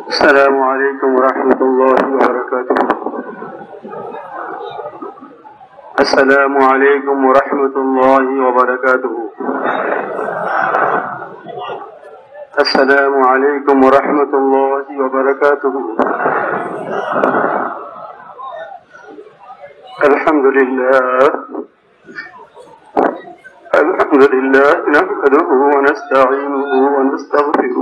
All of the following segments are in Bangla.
السلام عليكم ورحمة الله وبركاته. السلام عليكم ورحمة الله وبركاته. السلام عليكم ورحمة الله وبركاته. الحمد لله نحمده ونستعينه ونستغفره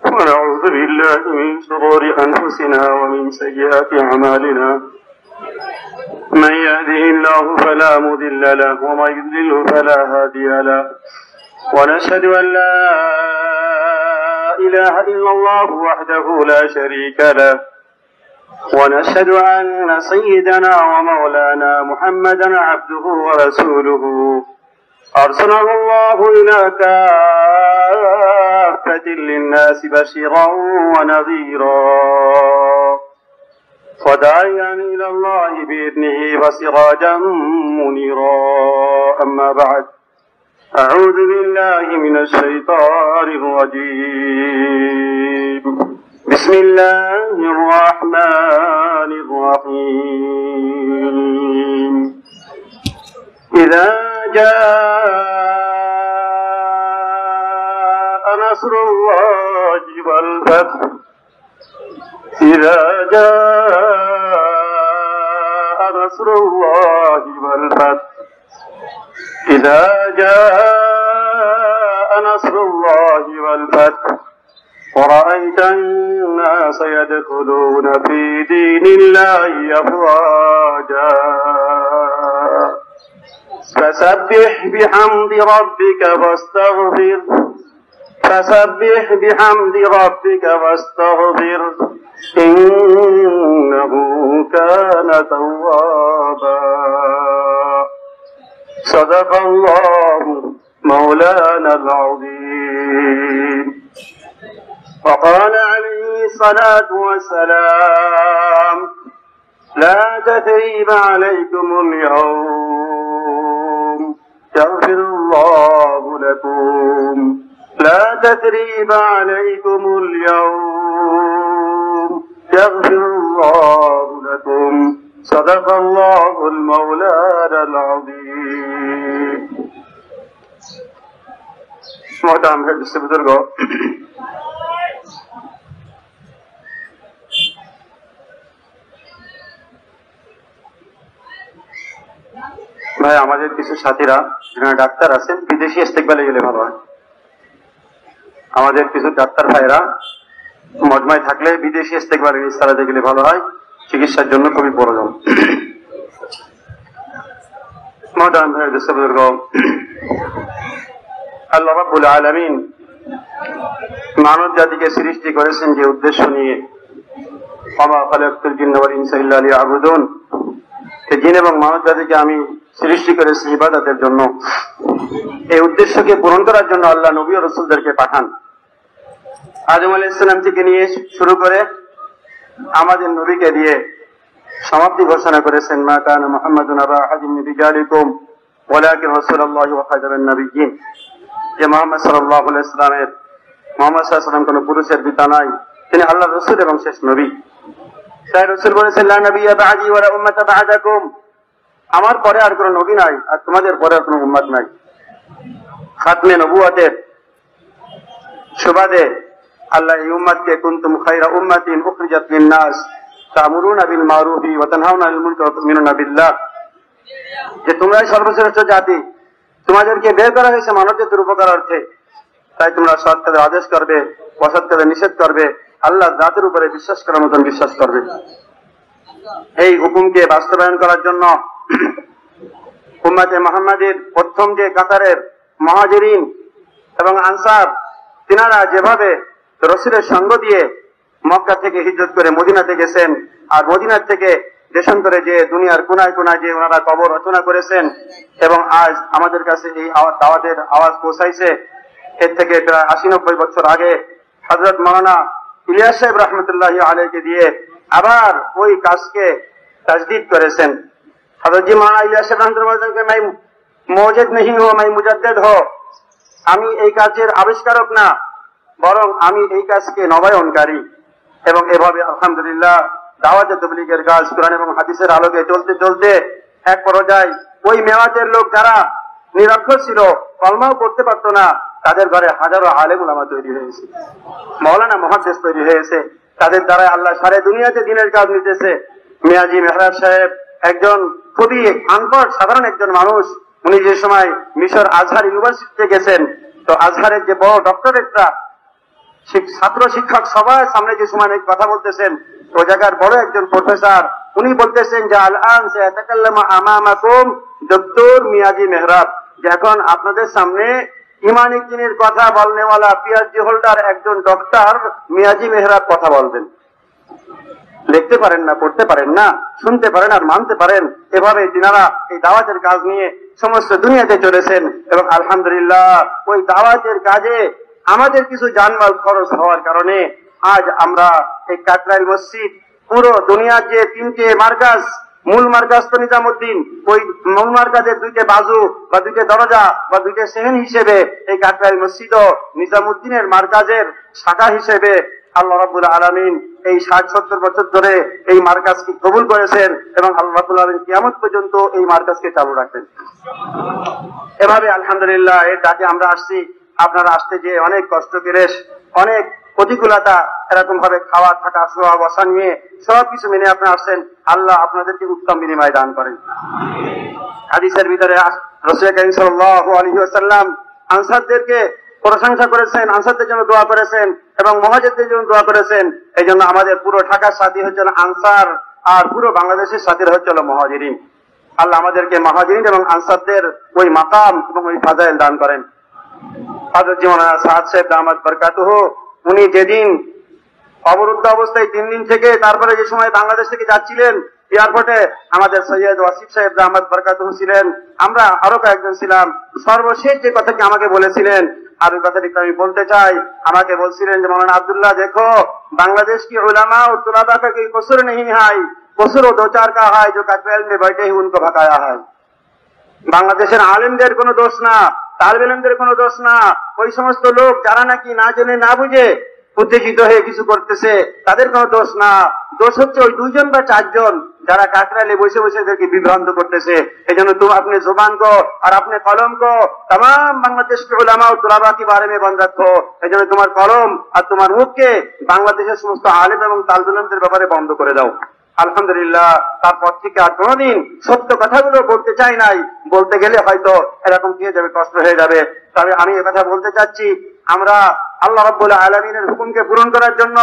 ونعوذ بالله من شرور أنفسنا ومن سيئات أعمالنا. من يهده الله فلا مضل له ومن يضلل فلا هادي له. ونشهد أن لا إله إلا الله وحده لا شريك له. ونشهد أن سيدنا ومولانا محمدا عبده ورسوله أرسله الله إلى كافة للناس بشيرا ونذيرا وداعيا إلى الله بإذنه وسراجا منيرا. أما بعد، أعوذ بالله من الشيطان الرجيم. بسم الله الرحمن الرحيم. إذا جاء نصر الله والفتح. إذا جاء نصر الله والفتح. إذا جاء نصر الله والفتح ورأيت الناس يدخلون في دين الله أفواجا فسبح بحمد ربك واستغفر. فسبح بحمد ربك واستغفر إنه كان توابا. صدق الله مولانا العظيم. وقال عليه الصلاة والسلام: لا تثريب عليكم اليوم يغفر الله لكم. لا تثريب عليكم اليوم يغفر الله لكم. صدق الله المولانا العظيم. محترم ہے جس سے بزرگ ہو، ভাই আমাদের কিছু সাথীরা যারা ডাক্তার আছেন বিদেশি ইস্তেকবালে গেলে ভালো হয়। আমাদের কিছু ডাক্তার ভাইরা মজমায় থাকলে বিদেশি ইস্তেকবালে ইস্তারাতে গেলে ভালো হয়, চিকিৎসার জন্য খুবই প্রয়োজন। মহতারাম ভাই দোস্ত বুজুর্গ, আল্লাহ রাব্বুল আলামিন মানব জাতিকে সৃষ্টি করেছেন যে উদ্দেশ্য নিয়ে, ওয়া খালাকতুল জিন্না ওয়াল ইনসা ইল্লা লিয়াবুদুন, জিন এবং মানব জাতিকে আমি সৃষ্টি করেছি ইবাদতের জন্য। এই উদ্দেশ্যকে পূরণ করার জন্য আল্লাহ নবী ও রাসূলদেরকে পাঠান। আদম আলাইহিস সালাম থেকে নিয়ে শুরু করে আমাদের নবীকে দিয়ে সমাপ্তি ঘোষণা করেছেন, মা কানা মুহাম্মাদুন আবা আহাদিন মিন রিজালিকুম ওয়ালাকিন রাসূলুল্লাহি ওয়া খাতামান নাবিয়্যিন, যে মুহাম্মদ সাল্লাল্লাহু আলাইহি ওয়াসাল্লামের মুহাম্মদ সাল্লাল্লাহু আলাইহি ওয়াসাল্লাম কোন পুরুষের পিতা নাই, তিনি আল্লাহর রাসূল এবং শেষ নবী। তাই রাসূল বলেছেন, লা নাবিয়্যা বা'দি ওয়া লা উম্মাতা বা'দাকুম, আমার পরে আর কোন নবী নাই আর তোমাদের পরে আর কোন উম্মত নাই। খাতমে নবুয়তের সুবাদে আল্লাহ এই উম্মতকে কুনতুম খায়রা উম্মাতিন উখরিজাত লিন-নাস তা'মুরুনা বিল মা'রুফি ওয়া তানহাউনা আনিল মুনকার ওয়া তু'মিনুনা বিল্লাহ, যে তোমরাই সর্বশ্রেষ্ঠ জাতি, তোমাদেরকে বের করা হয়েছে মানব জাতির উপকার অর্থে, তাই তোমরা সৎ কাজের আদেশ করবে, অসৎ কাজের নিষেধ করবে, আল্লাহর জাতের উপরে বিশ্বাস করার মতন বিশ্বাস করবে। এই হুকুমকে বাস্তবায়ন করার জন্য উম্মতে মুহাম্মাদের প্রথম যে কাতারের মুহাজিরিন এবং আনসার, তিনারা যেভাবে রাসূলের সঙ্গ দিয়ে মক্কা থেকে হিজরত করে মদিনাতে গেছেন, আর মদিনার থেকে দেশান্তরে যে দুনিয়ার কোনায় কোনায় যে ওনারা কবর রচনা করেছেন, এবং আজ আমাদের কাছে এই দাওয়াতের আওয়াজ পৌঁছাইছে, এর থেকে প্রায় ৮০-৯০ বছর আগে হযরত মাওলানা ইলিয়াস সাহেব রহমতুল্লাহি আলাইহিকে দিয়ে আবার ওই কাজকে তাজদীদ করেছেন। হযরত জি মাওলানা ইলিয়াস সাহেব রহমতুল্লাহি আলাইহি मैं मौजूद नहीं हूं, मैं मुजद्दिद हो, আমি এই কাজের আবিষ্কারক না, বরং আমি এই কাজকে নবায়নকারী। এবং এভাবে আলহামদুলিল্লাহ দাওয়াতে তাবলীগের কাজ কোরআন এবং হাদিসের আলোকে চলতে চলতে এক পর্যায়ে ওই মেওয়াতের লোক যারা নিরক্ষর ছিল, কলমাও করতে পারতো না, তাদের ঘরে হাজারো আলেম উলামা তৈরি হয়েছে, মাওলানা মুহাদ্দিস তৈরি হয়েছে। তাদের দ্বারা আল্লাহ সারা দুনিয়াতে দিনের কাজ নিতেছে। মিয়াজি মেহরাজ সাহেব একজন খুবই আনপড় সাধারণ একজন মানুষ। উনি যে সময় মিশর আজহার ইউনিভার্সিটিতে গেছেন, তো আজহারের যে বড় ডক্টরেটটা ছাত্র শিক্ষক সবার সামনে যে সময় কথা বলতেছেন, ওই জায়গার বড় একজন প্রফেসর উনি বলতেছেন যে আল আন সায়াতাকাল্লামু আমামাকুম ডক্টর মিয়াজি মেহরাব, যে এখন আপনাদের সামনে ইমানি দ্বীনের কথা বলনেওয়ালা পিএইচডি হোল্ডার একজন ডক্টর মিয়াজি মেহরাব কথা বলবেন। লিখতে পারেন না, পড়তে পারেন না, শুনতে পারেন আর মানতে পারেন। এভাবে তিনারা এই দাওয়াতের কাজ নিয়ে সমস্ত দুনিয়াতে চলেছেন এবং আলহামদুলিল্লাহ ওই দাওয়াতের কাজে আমাদের কিছু জানমাল খরচ হওয়ার কারণে আজ আমরা এই কাকরাইল মসজিদ পুরো দুনিয়ার যে তিনটে মার্কাজ, মূল মার্কাজ তো নিজামুদ্দিন, ওই মূল মার্কাজের দুইটা বাজু বা দুইটা দরজা বা দুইটা সেহেন হিসেবে এই কাকরাইল মসজিদও নিজামুদ্দিনের মার্কাজের শাখা হিসেবে আল্লাহ রাব্বুল আলামিন এই 60-70 বছর ধরে এই মার্কাজকে কবুল করেছেন এবং আল্লাহ রাব্বুল আলামিন কিয়ামত পর্যন্ত এই মার্কাজকে চালু রাখবেন। এভাবে আলহামদুলিল্লাহ এর ডাকে আমরা আসছি। আপনারা আসতে যে অনেক কষ্ট কেরেশ, অনেক প্রতিকূলতা, এরকম ভাবে খাওয়া থাকা শোয়া বসা নিয়ে সবকিছু মেনে আপনি আসছেন। আল্লাহ আপনাদেরকে উত্তম বিনিময় দান করেন। হাদিসের ভিতরে রাসূল কারীম সাল্লাল্লাহু আলাইহি ওয়াসাল্লাম আনসারদেরকে প্রশংসা করেছেন, আনসারদের জন্য দোয়া করেছেন এবং মুহাজিরদের জন্য দোয়া করেছেন। এই জন্য আমাদের পুরো ঢাকার সাথী হচ্ছে আনসার আর পুরো বাংলাদেশের সাথীরা হচ্ছে মুহাজিরিন। আল্লাহ আমাদেরকে মুহাজিরিন এবং আনসারদের ওই মাকাম এবং ওই ফাজাইল দান করেন। হযরত মাওলানা সাদ সাহেব দামাত বরকাতুহু উনি যেদিন অবরুদ্ধ অবস্থায় 3 দিন থেকে তারপরে যে সময় বাংলাদেশ থেকে যাচ্ছিলেন এয়ারপোর্টে, আমাদের সৈয়দ ওয়াসিফ সাহেব দামাত বরকাতুহু ছিলেন, আমরা আরো কয়েকজন ছিলাম। সর্বশেষ যে কথাটি আমাকে বলেছিলেন আর ওই কথাটি আমি বলতে চাই। আমাকে বলছিলেন যে মাওলানা আব্দুল্লাহ দেখো, बांग्लादेश की उलमा और तुलबा का कोई कसूर नहीं है, कसूर वो 2-4 का है जो ककरेल में बैठे ही उनको भगाया है। বাংলাদেশের আলেমদের কোনো দোষ না, তালেব ইলমদের কোনো দোষ না, ওই সমস্ত লোক যারা নাকি না জেনে না বুঝে উত্তেজিত হয়ে কিছু করতেছে তাদের কোনো দোষ না। দোষ হচ্ছে ওই 2 জন বা 4 জন যারা কাকরাইলে বসে বসে এদেরকে বিভ্রান্ত করতেছে। এই জন্য তুমি আপনি জবান को और अपने कलम को तमाम बांग्लादेश के उलमा और तुलबा के बारे में बंद रखो। এই জন্য তোমার কলম আর তোমার মুখকে বাংলাদেশের সমস্ত আলেম এবং তালেব ইলমদের ব্যাপারে বন্ধ করে দাও। আলহামদুলিল্লাহ তারপর থেকে আর কোনদিন সত্য কথাগুলো বলতে চাই নাই। বলতে গেলে হয়তো এরকম কি যাবে, কষ্ট হয়ে যাবে। তবে আমি এই কথা বলতে চাচ্ছি, আমরা আল্লাহ রাব্বুল আলামিনের হুকুমকে পূরণ করার জন্য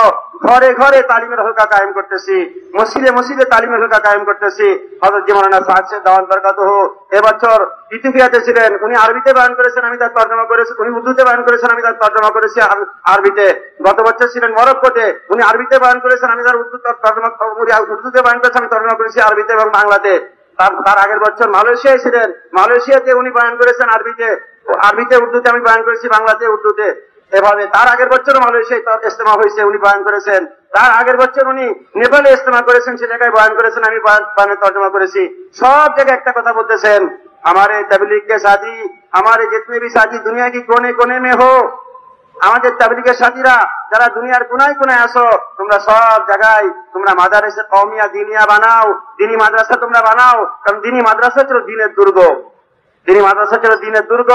ঘরে ঘরে তালিমের হলকা কায়েম করতেছি, মসজিদে মসজিদে তালিমের হলকা কায়েম করতেছি। হযরত মাওলানা সাদ সাহেব দাওয়াত বরকাতুহু এবছর ইথিওপিয়াতে ছিলেন, উনি আরবিতে বয়ান করেছেন, আমি তার তরজমা করেছি। উনি উর্দুতে বয়ান করেছেন, আমি তার তরজমা করেছি আরবিতে। গত বছর ছিলেন মরক্কোতে, উনি আরবিতে বয়ান করেছেন, আমি তার তরজমা উর্দুতে বয়ান করেছি, আমি তরজমা করেছি আরবিতে এবং বাংলাতে। তার আগের বছর মালয়েশিয়ায় ছিলেন, মালয়েশিয়াতে উনি বয়ান করেছেন আরবিতে, আরবিতে উর্দুতে আমি বয়ান করেছি, বাংলাতে উর্দুতে। এভাবে তার আগের বছর মালয়েশিয়ায় ইজতেমা হয়েছে, উনি বয়ান করেছেন। তার আগের বছর উনি নেপালে ইজতেমা করেছেন, সে জায়গায় বয়ান করেছেন, আমি বয়ানের তর্জমা করেছি। সব জায়গায় একটা কথা বলতেছেন, हमारे तबलीग के साथी, हमारे जितने भी साथी दुनिया की कोने कोने में हो, আমাদের তাবলীগের সাথীরা যারা দুনিয়ার কোনায় কোনায় আসো, তোমরা সব জায়গায় তোমরা মাদারিসে কওমিয়া দিনিয়া বানাও, দিনী মাদ্রাসা তোমরা বানাও। কারণ দিনী মাদ্রাসা ছিল দ্বীনের দুর্গ, দিনী মাদ্রাসা ছিল দ্বীনের দুর্গ।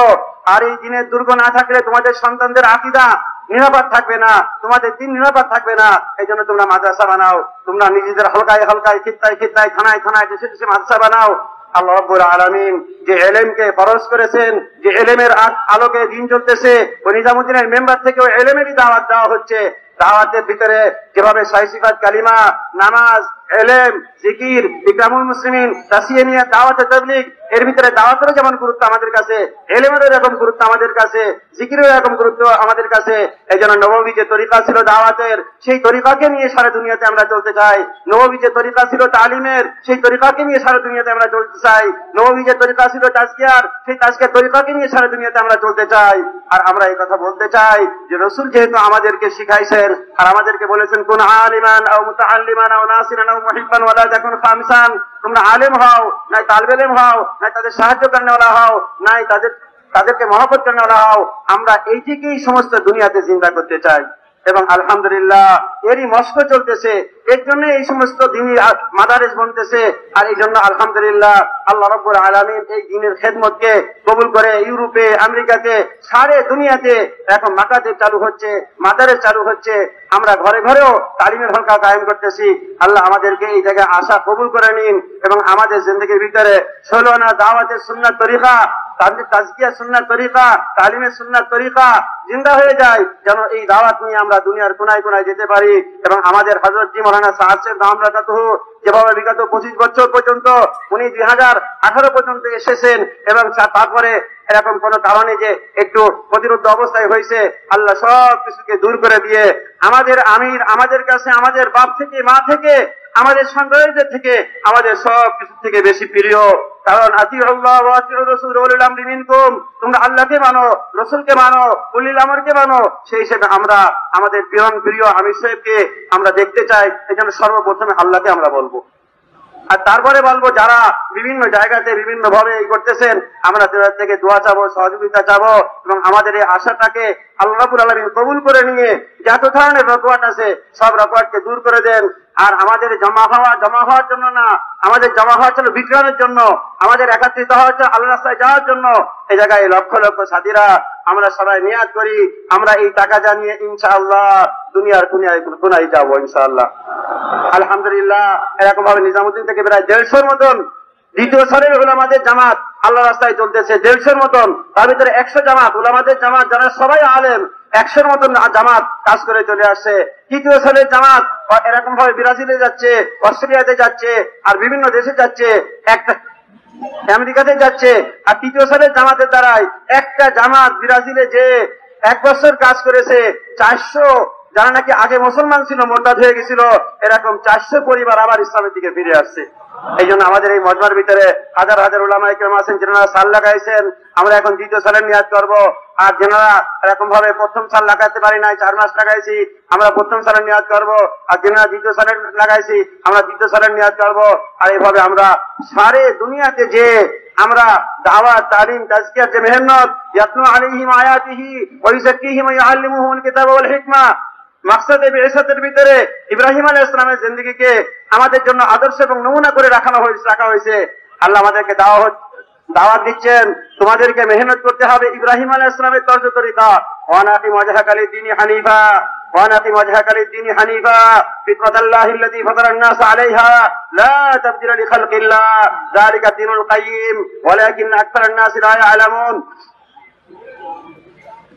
আর এই দ্বীনের দুর্গ না থাকলে তোমাদের সন্তানদের আকীদা নিরাপদ থাকবে না, তোমাদের দ্বীন নিরাপদ থাকবে না। এই জন্য তোমরা মাদ্রাসা বানাও, তোমরা নিজেদের হলকায় হলকায়, খিত্তায় খিত্তায়, থানায় থানায়, দেশে দেশে মাদ্রাসা বানাও। আল্লাহ রাব্বুল আলামিন যে ইলমকে ফরজ করেছেন, যে ইলমের আলোকে দিন চলতেছে, ওই নিজামুদ্দিনের মেম্বার থেকে ওই ইলমেরই দাওয়াত দেওয়া হচ্ছে। দাওয়াতের ভিতরে যেভাবে সাইসিফাত কালিমা, নামাজ, ইলম, জিকির, ইকরামুল মুসলিমিন, তাসিয়ানিয়া, দাওয়াতে তাবলীগ, এর ভিতরে দাওয়াতেরও যেমন গুরুত্ব আমাদের কাছে, ইলমেরও এরকম গুরুত্ব আমাদের কাছে, জিকিরেরও এরকম গুরুত্ব আমাদের কাছে। এই জন্য নববী যে তরিকা ছিল দাওয়াতের, সেই তরিকাকে নিয়ে সারা দুনিয়াতে আমরা চলতে চাই। নববী যে তরিকা ছিল তালিমের, সেই তরিকাকে নিয়ে সারা দুনিয়াতে আমরা চলতে চাই। নববী যে তরিকা ছিল তাজকিয়ার, সেই তাজকিয়ার তরিকাকে নিয়ে সারা দুনিয়াতে আমরা চলতে চাই। আর আমরা এই কথা বলতে চাই যে রাসূল যেহেতু আমাদেরকে শিখাইছেন আর আমাদেরকে বলেছেন, কুন আলিমান আও মুতাআল্লিমান আও নাসিরান আও মুহিব্বান ওয়ালা তাকুন খামিসান, তোমরা আলেম হও, নাই তালেব ইলম হও, নাই তাদের সাহায্য করনেওয়ালা হও, নাই তাদেরকে মহব্বত করনেওয়ালা হও। আমরা এইটিকেই সমস্ত দুনিয়াতে চিন্তা করতে চাই। এবং আলহামদুলিল্লাহ এরই মস্ক চলতেছে। এর জন্য এই সমস্ত দিনী মাদারেস বনতেছে। আর এই জন্য আলহামদুলিল্লাহ আল্লাহ রাব্বুল আলামিন এই দিনের খেদমতকে কবুল করে ইউরোপে, আমেরিকাতে, সারে দুনিয়াতে এখন মাকাতেব চালু হচ্ছে, মাদারেস চালু হচ্ছে। আমরা ঘরে ঘরেও তালিমের হালকা কায়েম করতেছি। আল্লাহ আমাদেরকে এই জায়গায় আশা কবুল করে নিন এবং আমাদের জিন্দেগির ভিতরে ষোলনা দাওয়াতের সুন্নাত তরিকা, তাজকিয়া সুন্নাত তরিকা, তালিমের সুন্নাত তরিকা জিন্দা হয়ে যায়, যেন এই দাওয়াত নিয়ে আমরা দুনিয়ার কোনায় কোনায় যেতে পারি। এবং আমাদের হযরত জি মাওলানা সাহেব দাম রাকাতুহু যেভাবে বিগত 25 বছর পর্যন্ত উনি 2018 পর্যন্ত এসেছেন এবং তারপরে এরকম কোন কারণে যে একটু প্রতিরোধ অবস্থায় হয়েছে, আল্লাহ সব কিছুকে দূর করে দিয়ে আমাদের আমির আমাদের কাছে আমাদের বাপ থেকে মা থেকে আমাদের সন্তানদের থেকে আমাদের সব কিছু থেকে বেশি প্রিয়। কারণ আতিউল্লাহ ওয়া আতিউর রাসূল ওয়া উলিল আমরি মিনকুম, তোমরা আল্লাহকে মানো, রাসূলকে মানো, উলিল আমরকে মানো। সেই হিসেবে আমরা আমাদের প্রিয় আমির সাহেবকে আমরা দেখতে চাই। এজন্য সর্বপ্রথমে আল্লাহকে আমরা বলবো, আর তারপরে বলবো যারা বিভিন্ন জায়গাতে বিভিন্ন ভাবে এই করতেছেন, আমরা তাদের থেকে দোয়া চাবো, সহযোগিতা চাবো এবং আমাদের এই আশাটাকে আল্লাহ রাব্বুল আলামিন কবুল করে নিয়ে যত ধরনের রকওয়াট আছে সব রকওয়াটকে দূর করে দেন। আর আমাদের জমা হওয়ার জন্য না, আমাদের জমা হওয়া ছিল বিক্রয়ের জন্য, আমাদের একত্রিত হওয়া হচ্ছে আল্লাহর রাস্তায় যাওয়ার জন্য। এই জায়গায় লক্ষ লক্ষ সাথীরা আমরা সবাই নিয়াত করি, আমরা এই টাকা জানিয়ে ইনশাআল্লাহ দুনিয়ার কোনায় যাবো ইনশাআল্লাহ। আলহামদুলিল্লাহ এরকম ভাবে নিজামুদ্দিন থেকে প্রায় 150 মতন দ্বিতীয় সারির উলামাদের জামাত আল্লাহ রাস্তায় চলতেছে, 150 মতন। তার ভিতরে 100 জামাত উলামাদের জামাত যারা সবাই আলেম, 100 মতন জামাত কাজ করে চলে আসছে। তৃতীয় সারির জামাত এরকম ভাবে ব্রাজিলে যাচ্ছে, অস্ট্রেলিয়াতে যাচ্ছে, আর বিভিন্ন দেশে যাচ্ছে, একটা আমেরিকাতে যাচ্ছে। আর তৃতীয় সারির জামাতের দ্বারাই একটা জামাত ব্রাজিলে যে 1 বছর কাজ করেছে, 400 যারা নাকি আগে মুসলমান ছিল মোরতাদ হয়ে গেছিল, এরকম 400 পরিবার আবার ইসলামের দিকে ফিরে আসছে। এই জন্য আমাদের এই মজমার ভিতরে হাজার হাজার উলামায়ে কেরাম আছেন, যারা সাল লাগাইছেন। আমরা এখন দ্বিতীয় সালের নিয়াত করব। আর যারা এরকম ভাবে প্রথম সাল লাগাতে পারি নাই, 4 মাস লাগাইছি, আমরা প্রথম সালের নিয়াত করব। আর যারা দ্বিতীয় সালের লাগাইছি, আমরা দ্বিতীয় সালের নিয়াত করব। আর এইভাবে আমরা সারে দুনিয়াতে যে আমরা দাওয়াত, তালিম, তাজকিয়ার যে মেহনত, ইয়াতলু আলাইহিম আয়াতিহি ওয়া ইউযাক্কিহিম ওয়া ইউআল্লিমুহুমুল কিতাবা ওয়াল হিকমা, মাকসাদে বিইসাতের ভিতরে ইব্রাহিম আলাইহিস সালামের জিন্দেগিকে আমাদের জন্য আদর্শ এবং নমুনা করে রাখা হয়েছে। আল্লাহ আমাদেরকে দাওয়াত দিচ্ছেন, তোমাদেরকে মেহনত করতে হবে ইব্রাহিম আলাইহিস সালামের তর্জ তরিকা। ওয়ানাকিম ওয়াজহাকা লিদ্দীনি হানিফা ওয়ানাকিম ওয়াজহাকা লিদ্দীনি হানিফা ফিতরাতাল্লাহি আল্লাতী ফাতারান নাস আলাইহা লা তাবদীলা লিখালকিল্লাহ যালিকা দীনুল কাইয়্যিম ওয়ালাকিন্না আকসারান নাস লা ইয়ালামুন।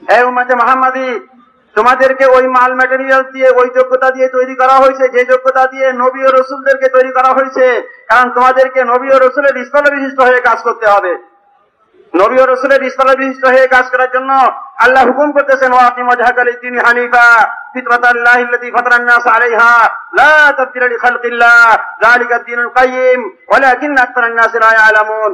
হে উম্মতে মুহাম্মাদী, তোমাদেরকে ওই মাল ম্যাটেরিয়াল দিয়ে, ওই যোগ্যতা দিয়ে তৈরি করা হয়েছে যে যোগ্যতা দিয়ে নবী ও রসুলদেরকে তৈরি করা হয়েছে। কারণ তোমাদেরকে নবী ও রসুলের স্থলে বিশিষ্ট হয়ে কাজ করতে হবে। নবী ও রসুলের স্থলে বিশিষ্ট হয়ে কাজ করার জন্য আল্লাহ হুকুম করতেছেন, ওয়াকিম ওয়াজহাকা লিদ্দীনি হানিফা ফিতরাতাল্লাহি আল্লাতী ফাতারান নাস আলাইহা লা তাবদীলা লিখালকিল্লাহ যালিকা দীনুল কাইয়্যিম ওয়ালাকিন্না আকসারান নাস লা ইয়ালামুন।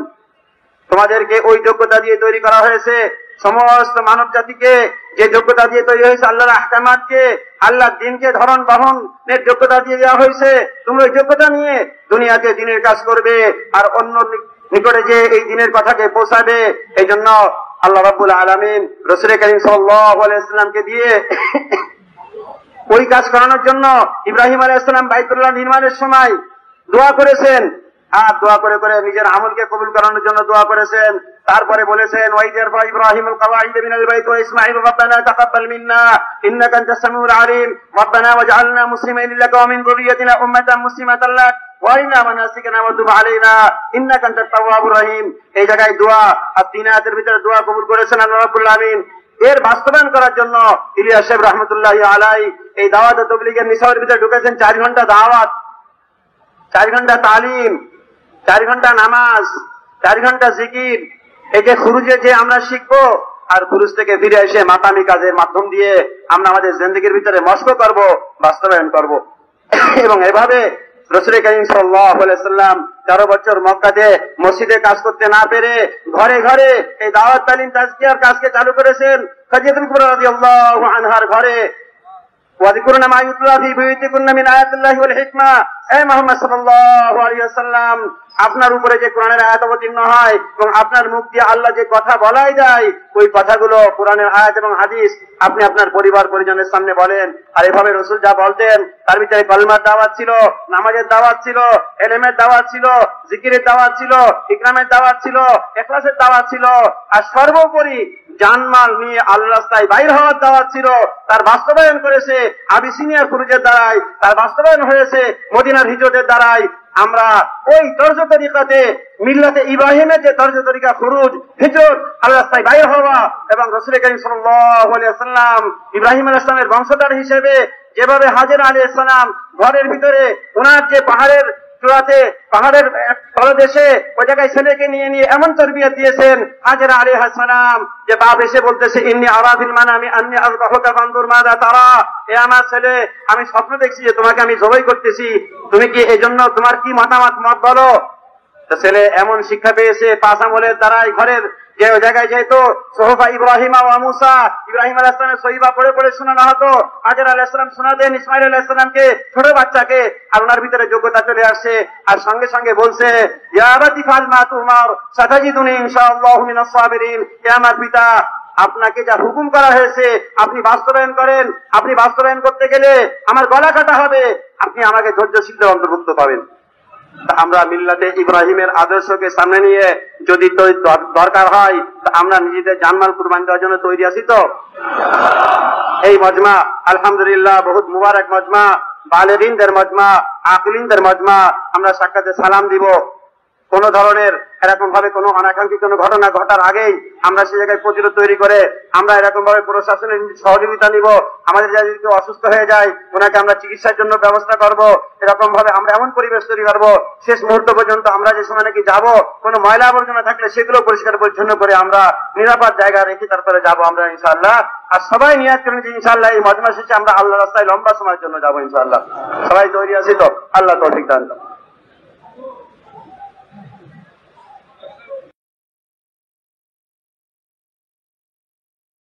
তোমাদেরকে ওই যোগ্যতা দিয়ে তৈরি করা হয়েছে, সমস্ত মানব জাতিকে যে যোগ্যতা দিয়ে তৈরি হয়েছে, আল্লাহর আহকামাতকে, আল্লাহর দ্বীনকে ধরন বহনের যোগ্যতা দিয়ে দেওয়া হয়েছে। তোমরা ওই যোগ্যতা নিয়ে দুনিয়াতে দ্বীনের কাজ করবে আর অন্য নিকটে যে এই দ্বীনের কথাকে পৌঁছাবে। এই জন্য আল্লাহ রাব্বুল আলামিন রাসূল কারীম সাল্লাল্লাহু আলাইহি ওয়াসাল্লামকে দিয়ে ওই কাজ করানোর জন্য ইব্রাহিম আলাইহিস সালাম বাইতুল্লাহ নির্মাণের সময় দোয়া করেছেন। আর দোয়া করে করে নিজের আমলকে কবুল করানোর জন্য দোয়া করেছেন। তারপরে বলেছেন, ওয়াইদারফা ইব্রাহিমুল কওয়াইদ মিনাল বাইত ওয়া ইসমাঈল রাব্বানা তাকাব্বাল মিন্না ইন্নাকা আনতাস সামিউল আলিম রাব্বানা ওয়াজআলনা মুসলিমাইন লাকা ওয়া মিন যুররিয়্যাতিনা উম্মাতান মুসলিমাতান লাক ওয়া আরিনা মানাসিকানা ওয়া তুব আলাইনা ইন্নাকা আনতাত তাওয়াবুর রহিম। এই জায়গায় দোয়া আর 3 আয়াতের ভিতরে দোয়া কবুল করেছেন আল্লাহ রাব্বুল আলামিন। এর বাস্তবায়ন করার জন্য ইলিয়াস সাহেব রাহমাতুল্লাহি আলাইহি এই দাওয়াত ও তাবলীগের মিশনের ভিতরে ঢুকেছেন। 4 ঘন্টা দাওয়াত, 4 ঘন্টা তালিম, 4 ঘন্টা নামাজ, 4 ঘন্টা জিকির। এই যে খুরুজে যে আমরা শিখবো আর খুরুজ থেকে ফিরে এসে মাকামি কাজের মাধ্যম দিয়ে আমরা আমাদের জিন্দেগির ভিতরে মশক করব, বাস্তবায়ন করব। এবং এভাবে রাসূল কারীম সাল্লাল্লাহু আলাইহি ওয়াসাল্লাম 13 বছর মক্কাতে মসজিদে কাজ করতে না পেরে ঘরে ঘরে এই দাওয়াত তালিম তাজকিয়ার কাজকে চালু করেছেন। খাদিজাতুল কুবরা রাদিয়াল্লাহু আনহার ঘরে ওয়াযকুরনা মা ইউতলা ফি বুয়ুতিকুন্না মিন আয়াতিল্লাহি ওয়াল হিকমা। হে মুহাম্মদ সাল্লাল্লাহু আলাইহি ওয়াসাল্লাম, আপনার উপরে যে কোরআনের আয়াত অবতীর্ণ হয় এবং আপনার মুখ দিয়ে আল্লাহ যে কথা বলাই যায়, ওই কথাগুলো কোরআনের আয়াত এবং হাদিস আপনি আপনার পরিবার পরিজনের সামনে বলেন। আর এভাবে রাসূল যা বলতেন তার ভিতরে কলমার দাওয়াত ছিল, নামাজের দাওয়াত ছিল, ইলমের দাওয়াত ছিল, জিকিরের দাওয়াত ছিল, ইকরামের দাওয়াত ছিল, ইখলাসের দাওয়াত ছিল, আর সর্বোপরি জানমাল নিয়ে আল্লাহর রাস্তায় বাইর হওয়ার দাওয়াত ছিল। তার বাস্তবায়ন করেছে আবিসিনিয়া খুরুজের দ্বারাই, তার বাস্তবায়ন হয়েছে মদিনার হিজরতের দ্বারাই। আমরা ওই তর্জ তরিকাতে মিল্লাতে ইব্রাহিমের যে তর্জ তরিকা খুরুজ, হিজরত, আল্লাহর রাস্তায় বাইর হওয়া এবং রাসূল করিম সাল্লাল্লাহু আলাইহি ওয়াসাল্লাম ইব্রাহিম আলাইহিস সালামের বংশধর হিসেবে যেভাবে হাজেরা আলাইহিস সালাম ঘরের ভিতরে ওনার যে পাহাড়ের চূড়াতে, পাহাড়ের তলদেশে ওই জায়গায় ছেলেকে নিয়ে নিয়ে এমন তরবিয়ত দিয়েছেন, হাজেরা আলাইহিস সালাম যে বাপ এসে বলতেছে ইন্নী আরা ফিল মানামি আন্নী আযবাহুকা ফানজুর মাযা তারা, এ আমার ছেলে আমি স্বপ্ন দেখছি যে তোমাকে আমি জবাই করতেছি, তুমি কি এই জন্য তোমার কি মতামত বলো। তো ছেলে এমন শিক্ষা পেয়েছে পাঁচ আমলের দ্বারাই, ঘরের যে ওই জায়গায় যেহেতু সোহফা ইব্রাহিমা ওয়া মুসা, ইব্রাহিম আলাইহিস সালামের সহিফা পড়ে পড়ে শোনানো হতো, হাজেরা আলাইহিস সালাম শোনাতেন ইসমাইল আলাইহিস সালামকে, ছোট বাচ্চাকে, আর ওনার ভিতরে যোগ্যতা চলে আসছে। আর সঙ্গে সঙ্গে বলছে ইয়া আবাতি ফাল মা তুমার সাতাজিদুনি ইনশাআল্লাহু মিনাস সাবিরিন, হে আমার পিতা আপনাকে যা হুকুম করা হয়েছে আপনি বাস্তবায়ন করেন। আপনি বাস্তবায়ন করতে গেলে আমার গলা কাটা হবে, আপনি আমাকে ধৈর্যশীলদের অন্তর্ভুক্ত পাবেন। আমরা মিল্লাতে ইব্রাহিমের আদর্শকে সামনে নিয়ে যদি দরকার হয় আমরা নিজেদের জানমাল কুরবানি দেওয়ার জন্য তৈরি আছি তো। এই মজমা আলহামদুলিল্লাহ বহুত মুবারক মজমা, বালেগিনদের মজমা, আকিলিনদের মজমা। আমরা সাক্ষাতে সালাম দিব। কোন ধরনের এরকম ভাবে কোন অনাকাঙ্ক্ষিত কোন ঘটনা ঘটার আগেই আমরা সেই জায়গায় প্রতিরোধ তৈরি করে আমরা এরকম ভাবে প্রশাসনের সহযোগিতা নিব। আমাদের যদি কেউ অসুস্থ হয়ে যায় ওনাকে আমরা চিকিৎসার জন্য ব্যবস্থা করব। এরকম ভাবে আমরা এমন পরিবেশ তৈরি করবো শেষ মুহূর্ত পর্যন্ত আমরা যে সময় নাকি যাবো, কোনো ময়লা আবর্জনা থাকলে সেগুলো পরিষ্কার পরিচ্ছন্ন করে আমরা নিরাপদ জায়গা রেখে তারপরে যাবো আমরা ইনশাআল্লাহ। আর সবাই নিয়াত করেন যে ইনশাআল্লাহ এই মজমা শেষে আমরা আল্লাহ রাস্তায় লম্বা সময়ের জন্য যাবো ইনশাআল্লাহ। সবাই তৈরি আছি তো? আল্লাহ তৌফিক দান করুন।